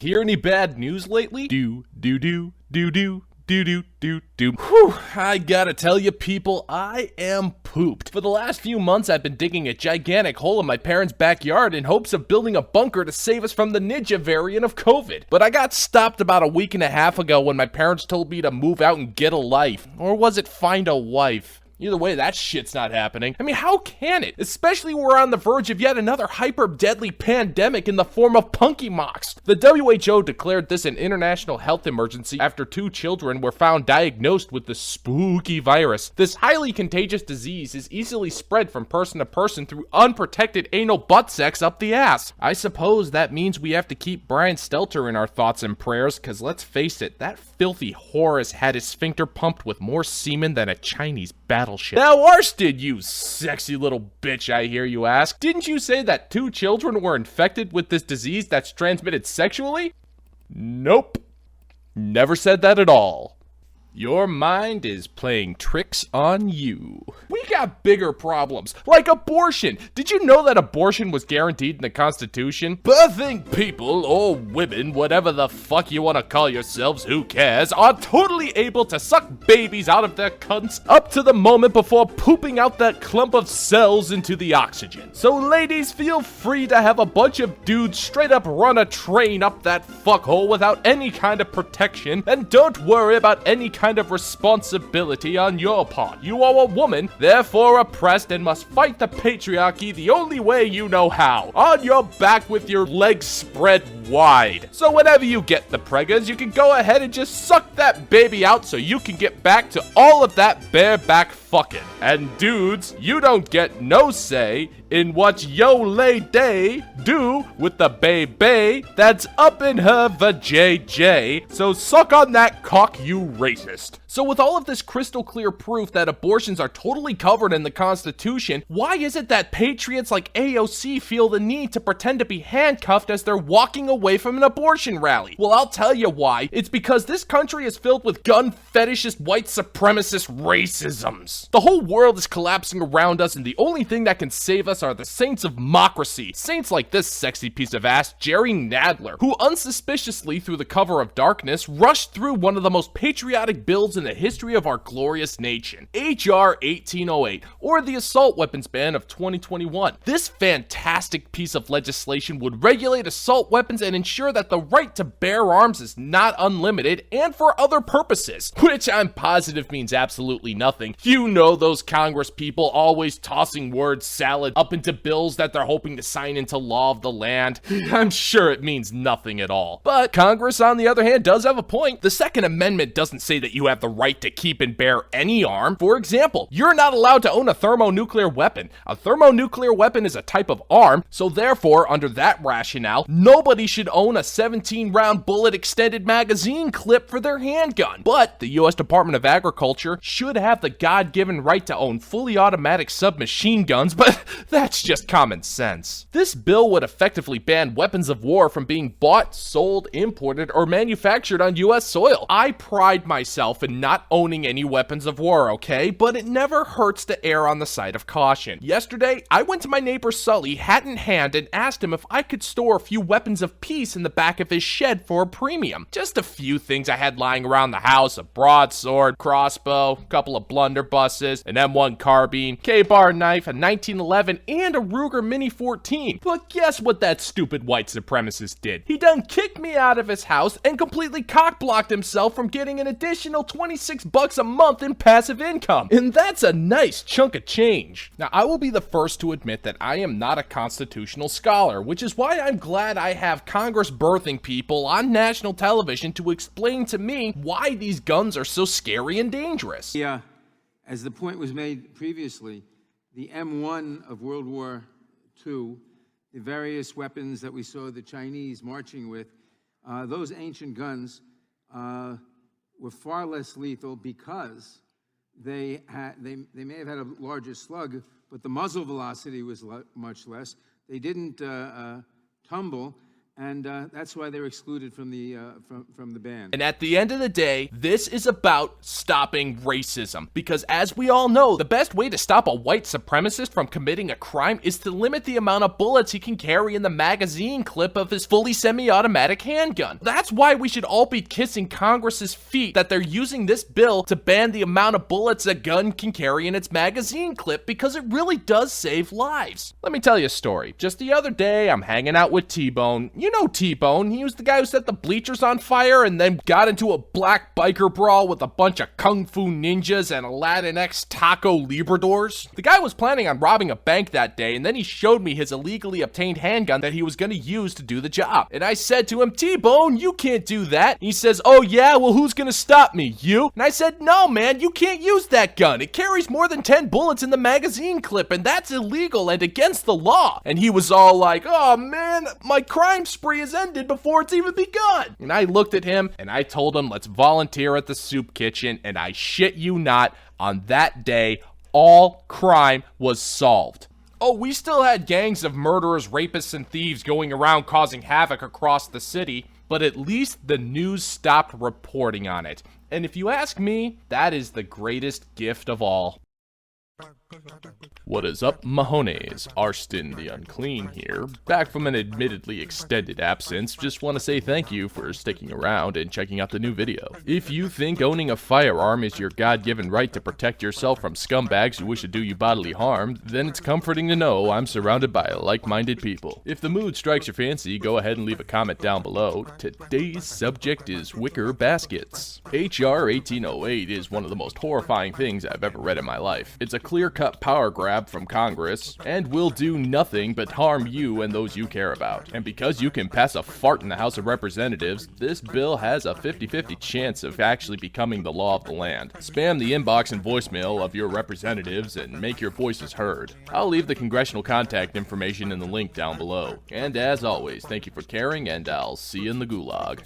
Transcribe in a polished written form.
Hear any bad news lately? Do. Whew, I gotta tell you people, I am pooped. For the last few months, I've been digging a gigantic hole in my parents' backyard in hopes of building a bunker to save us from the ninja variant of COVID. But I got stopped about a week and a half ago when my parents told me to move out and get a life. Or was it find a wife? Either way, that shit's not happening. I mean, how can it? Especially when we're on the verge of yet another hyper-deadly pandemic in the form of Ponkey Mox. The WHO declared this an international health emergency after 2 children were found diagnosed with the spooky virus. This highly contagious disease is easily spread from person to person through unprotected anal butt sex up the ass. I suppose that means we have to keep Brian Stelter in our thoughts and prayers, cause let's face it, that filthy whore has had his sphincter pumped with more semen than a Chinese battleship. Now, Arsted, you sexy little bitch, I hear you ask. Didn't you say that 2 children were infected with this disease that's transmitted sexually? Nope. Never said that at all. Your mind is playing tricks on you. We got bigger problems, like abortion. Did you know that abortion was guaranteed in the Constitution? Birthing people, or women, whatever the fuck you want to call yourselves, who cares, are totally able to suck babies out of their cunts up to the moment before pooping out that clump of cells into the oxygen. So ladies, feel free to have a bunch of dudes straight up run a train up that fuckhole without any kind of protection, and don't worry about any kind of responsibility on your part. You are a woman, therefore oppressed, and must fight the patriarchy the only way you know how. On your back with your legs spread wide. So whenever you get the preggers, you can go ahead and just suck that baby out so you can get back to all of that bareback fucking. And dudes, you don't get no say in what yo lady do with the baby that's up in her vajayjay. So suck on that cock, you racist. So with all of this crystal clear proof that abortions are totally covered in the Constitution, why is it that patriots like AOC feel the need to pretend to be handcuffed as they're walking away from an abortion rally? Well, I'll tell you why. It's because this country is filled with gun fetishist white supremacist racisms. The whole world is collapsing around us, and the only thing that can save us are the saints of democracy. Saints like this sexy piece of ass, Jerry Nadler, who unsuspiciously, through the cover of darkness, rushed through one of the most patriotic bills in the history of our glorious nation, H.R. 1808, or the assault weapons ban of 2021. This fantastic piece of legislation would regulate assault weapons and ensure that the right to bear arms is not unlimited and for other purposes, which I'm positive means absolutely nothing. You know those Congress people always tossing word salad up into bills that they're hoping to sign into law of the land. I'm sure it means nothing at all. But Congress, on the other hand, does have a point. The Second Amendment doesn't say that you have the right to keep and bear any arm. For example, you're not allowed to own a thermonuclear weapon. A thermonuclear weapon is a type of arm, so therefore, under that rationale, nobody should own a 17-round bullet extended magazine clip for their handgun. But the U.S. Department of Agriculture should have the God-given right to own fully automatic submachine guns, but that's just common sense. This bill would effectively ban weapons of war from being bought, sold, imported, or manufactured on U.S. soil. I pride myself in not owning any weapons of war, okay? But it never hurts to err on the side of caution. Yesterday, I went to my neighbor Sully, hat in hand, and asked him if I could store a few weapons of peace in the back of his shed for a premium. Just a few things I had lying around the house: a broadsword, crossbow, a couple of blunderbusses, an M1 carbine, K-bar knife, a 1911, and a Ruger Mini 14. But guess what that stupid white supremacist did? He done kicked me out of his house and completely cock-blocked himself from getting an additional $26 a month in passive income. And that's a nice chunk of change. Now, I will be the first to admit that I am not a constitutional scholar, which is why I'm glad I have Congress birthing people on national television to explain to me why these guns are so scary and dangerous. Yeah, as the point was made previously, the M1 of World War II, the various weapons that we saw the Chinese marching with, those ancient guns were far less lethal because they may have had a larger slug, but the muzzle velocity was much less. They didn't tumble, And that's why they were excluded from the ban. And at the end of the day, this is about stopping racism. Because as we all know, the best way to stop a white supremacist from committing a crime is to limit the amount of bullets he can carry in the magazine clip of his fully semi-automatic handgun. That's why we should all be kissing Congress's feet that they're using this bill to ban the amount of bullets a gun can carry in its magazine clip, because it really does save lives. Let me tell you a story. Just the other day, I'm hanging out with T-Bone. You know T-Bone. He was the guy who set the bleachers on fire and then got into a black biker brawl with a bunch of Kung Fu ninjas and Latinx taco libradors. The guy was planning on robbing a bank that day, and then he showed me his illegally obtained handgun that he was going to use to do the job. And I said to him, T-Bone, you can't do that. He says, oh yeah, well who's going to stop me, you? And I said, no man, you can't use that gun. It carries more than 10 bullets in the magazine clip, and that's illegal and against the law. And he was all like, oh man, my crime spree has ended before it's even begun. And I looked at him and I told him, let's volunteer at the soup kitchen, and I shit you not, on that day, all crime was solved. Oh, we still had gangs of murderers, rapists, and thieves going around causing havoc across the city, but at least the news stopped reporting on it. And if you ask me, that is the greatest gift of all. What is up, Mahones? Arston the Unclean here, back from an admittedly extended absence. Just want to say thank you for sticking around and checking out the new video. If you think owning a firearm is your God-given right to protect yourself from scumbags who wish to do you bodily harm, then it's comforting to know I'm surrounded by like-minded people. If the mood strikes your fancy, go ahead and leave a comment down below. Today's subject is wicker baskets. H.R. 1808 is one of the most horrifying things I've ever read in my life. It's a clear-cut power grab from Congress, and will do nothing but harm you and those you care about. And because you can pass a fart in the House of Representatives, this bill has a 50-50 chance of actually becoming the law of the land. Spam the inbox and voicemail of your representatives and make your voices heard. I'll leave the congressional contact information in the link down below. And as always, thank you for caring, and I'll see you in the gulag.